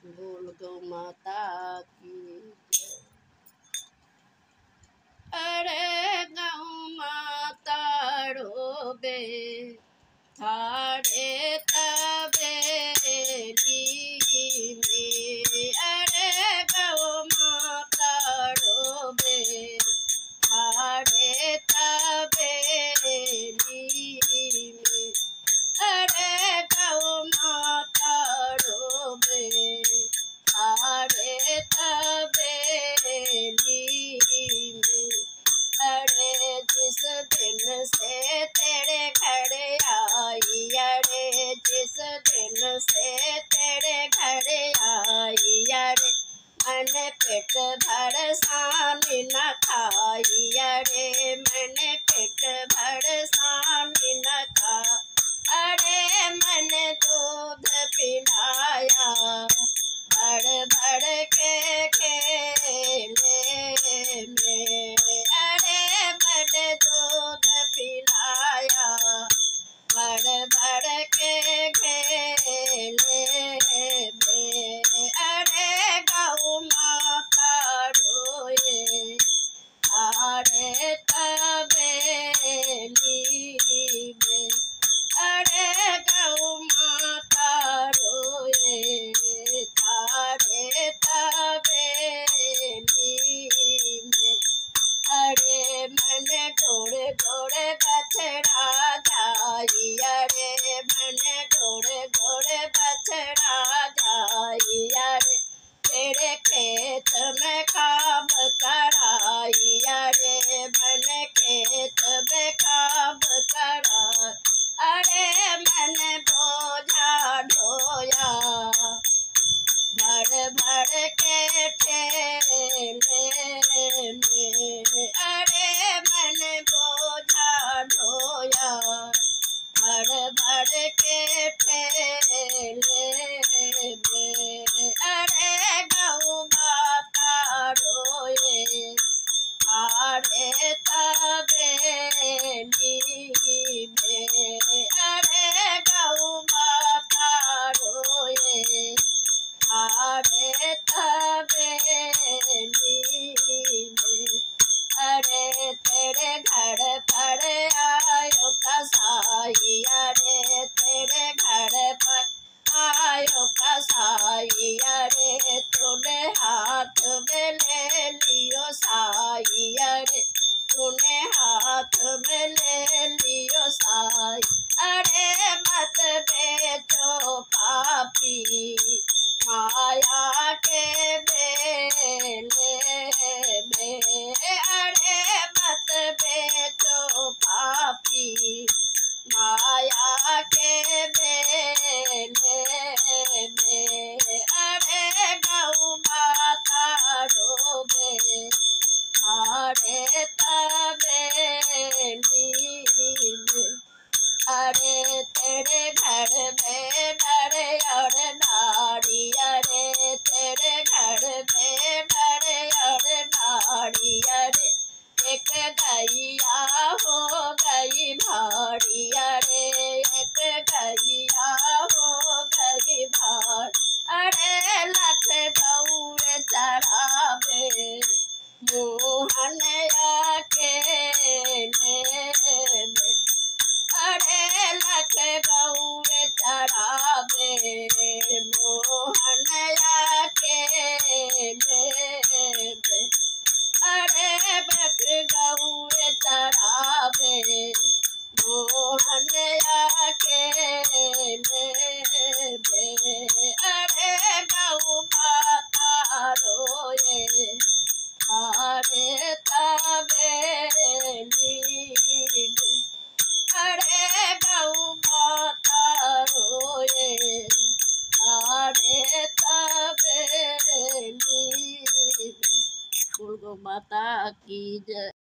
बोल गौ माता की जय। अरे गौ माता रोबे थारे तबेली में। अरे गौ माता रोबे थारे तबेली में। अरे गौ माता रोबे थारे तबेली में। अरे जिस दिन से तेरे घर आई, अरे जिस दिन से तेरे घर आई, अरे मैंने पेट भर सानी न खाई, अरे मैंने पेट भर सानी न खा। अरे मैंने दूध पिलाया भर भर के खेले में। अरे मैंने दूध पिलाया भर भर के खेले में। अरे गौ माता रोए थारे तबेली में। अरे गौ माता रोए थारे तबेली में। अरे मैंने गोड़े गोड़े बछड़ा जाई, अरे मैंने गोड़े गोड़े बछड़ा जाई, अरे तेरे खेत में काम कराई, अरे मैंने खेत में काम करा। अरे मैंने बोझा ढोया भर भर के ठेले में। अरे मैंने बोझा ढोया भर भर के ठेले में। अरे गौ माता रोए थारे तबेली में। अरे गौ माता रोए थारे तबेली में। अरे तेरे घर पर आयो कसाई, अरे तेरे घर पर आयो कसाई, अरे तूने हाथ में ले लियो साई, अरे तूने हाथ में ले लियो साई। अरे मत बेचो पापी माया के बेले में। अरे मत बेचो पापी माया के बेले में। अरे गौ माता रोबे थारे तबेली में। अरे तेरे घर में नर और नारी, अरे तेरे घर में नर और नारी, अरे एक गैया हो गई भारी, अरे एक गैया हो गई भारी। अरे लख गौए चढ़ावे मोहन अकेले में। अरे लख गौए चढ़ावे मोहन अकेले में। अरे बख गौए चढ़ावे मोहन अकेले में। अरे गौ माता रोए थारे तबेली में। अरे गौ माता रोए थारे तबेली में। बोल गौ माता की जय।